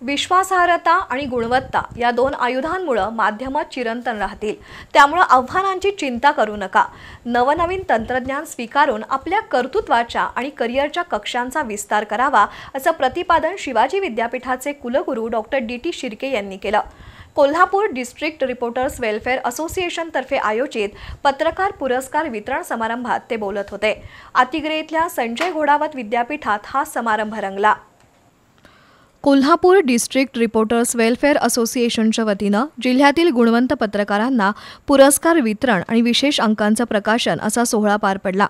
विश्वासार्हता आणि गुणवत्ता या दोन आयुधांमुळे माध्यम चिरंतन राहतील। त्यामुळे आव्हानांची चिंता करू नका। नवनवीन तंत्रज्ञान स्वीकारून आपल्या कर्तृत्वाच्या आणि करिअरच्या कक्षांचा विस्तार करावा, असं प्रतिपादन शिवाजी विद्यापीठाचे कुलगुरू डॉक्टर डी.टी. शिर्के यांनी केलं। Kolhapur district reporters welfare association तर्फे आयोजित पत्रकार पुरस्कार वितरण समारंभात ते बोलत होते। अतिग्रेतल्या संजय घोडावत विद्यापीठात हा समारंभ रंगला। कोल्हापूर डिस्ट्रिक्ट रिपोर्टर्स वेलफेअर असोसिएशनच्या वतीनं जिल्ह्यातील गुणवंत पत्रकारांना पुरस्कार वितरण आणि विशेष अंकांचं प्रकाशन असा सोहळा पार पडला।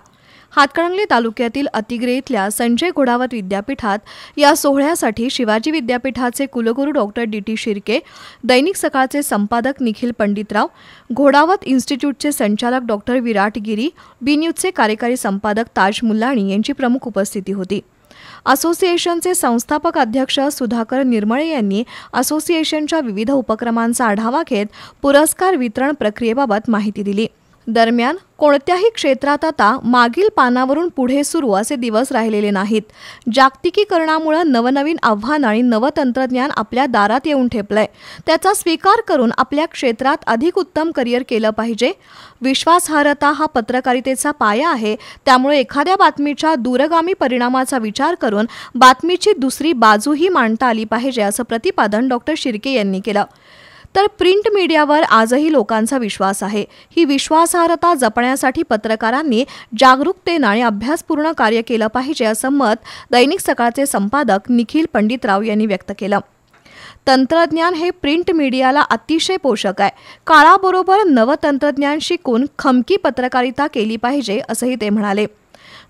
हातकणंगले तालुक्यातील अतिग्रे इथल्या संजय घोडावत विद्यापीठात या सोहळ्यासाठी शिवाजी विद्यापीठाचे कुलगुरू डॉक्टर डी.टी. शिर्के, दैनिक सकाळचे संपादक निखिल पंडितराव, घोडावत इन्स्टिट्यूटचे संचालक डॉक्टर विराट गिरी, बी न्यूजचे कार्यकारी संपादक ताज मुल्लाणी यांची प्रमुख उपस्थिती होती। असोसिएशनचे संस्थापक अध्यक्ष सुधाकर निर्मळे यांनी असोसिएशनच्या विविध उपक्रमांचा आढावा घेत पुरस्कार वितरण प्रक्रियेबाबत माहिती दिली। दरम्यान कोणत्याही क्षेत्रात आता मागील पानावरून पुढे सुरू असे दिवस राहिलेले नाहीत। जागतिकीकरणामुळे नवनवीन आव्हान आणि नवतंत्रज्ञान आपल्या दारात येऊन ठेपलंय। त्याचा स्वीकार करून आपल्या क्षेत्रात अधिक उत्तम करिअर केलं पाहिजे। विश्वासार्हता हा पत्रकारितेचा पाया आहे। त्यामुळे एखाद्या बातमीच्या दूरगामी परिणामाचा विचार करून बातमीची दुसरी बाजूही मांडता आली पाहिजे, असं प्रतिपादन डॉक्टर शिर्के यांनी केलं। तर प्रिंट मीडियावर आजही लोकांचा विश्वास आहे। ही विश्वासार्हता जपण्यासाठी पत्रकारांनी जागरूकतेने आणि अभ्यासपूर्ण कार्य केलं पाहिजे, असं मत दैनिक सकाळचे संपादक निखिल पंडितराव यांनी व्यक्त केलं। तंत्रज्ञान हे प्रिंट मीडियाला अतिशय पोषक आहे। काळाबरोबर नवतंत्रज्ञान शिकून खमकी पत्रकारिता केली पाहिजे, असंही ते म्हणाले।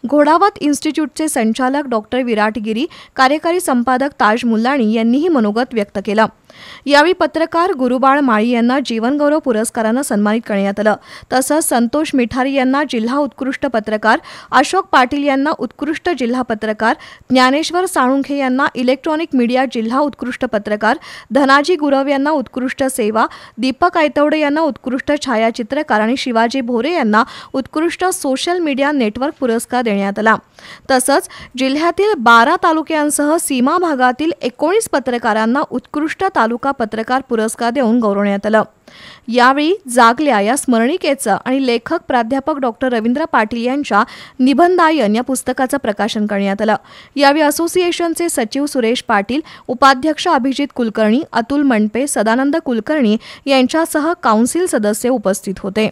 घोडावत इन्स्टिट्यूटचे संचालक डॉक्टर विराट गिरी, कार्यकारी संपादक ताज मुल्लाणी यांनीही मनोगत व्यक्त केलं। यावेळी पत्रकार गुरुबाळ माळी यांना जीवनगौरव पुरस्कारानं सन्मानित करण्यात आलं। तसंच संतोष मिठारी यांना जिल्हा उत्कृष्ट पत्रकार, अशोक पाटील यांना उत्कृष्ट जिल्हा पत्रकार, ज्ञानेश्वर साळुंखे यांना इलेक्ट्रॉनिक मीडिया जिल्हा उत्कृष्ट पत्रकार, धनाजी गुरव यांना उत्कृष्ट सेवा, दीपक आयतवडे यांना उत्कृष्ट छायाचित्रकार आणि शिवाजी भोरे यांना उत्कृष्ट सोशल मीडिया नेटवर्क पुरस्कार देण्यात आला। तसंच जिल्ह्यातील 12 तालुक्यांसह सीमा भागातील 19 पत्रकारांना उत्कृष्ट तालुका पत्रकार पुरस्कार देऊन गौरवण्यात आलं। यावेळी जागल्या या स्मरणिकेचं आणि लेखक प्राध्यापक डॉक्टर रवींद्र पाटील यांच्या निबंधायन या पुस्तकाचं प्रकाशन करण्यात आलं। यावेळी असोसिएशनचे सचिव सुरेश पाटील, उपाध्यक्ष अभिजित कुलकर्णी, अतुल मंडपे, सदानंद कुलकर्णी यांच्यासह काउन्सिल सदस्य उपस्थित होते।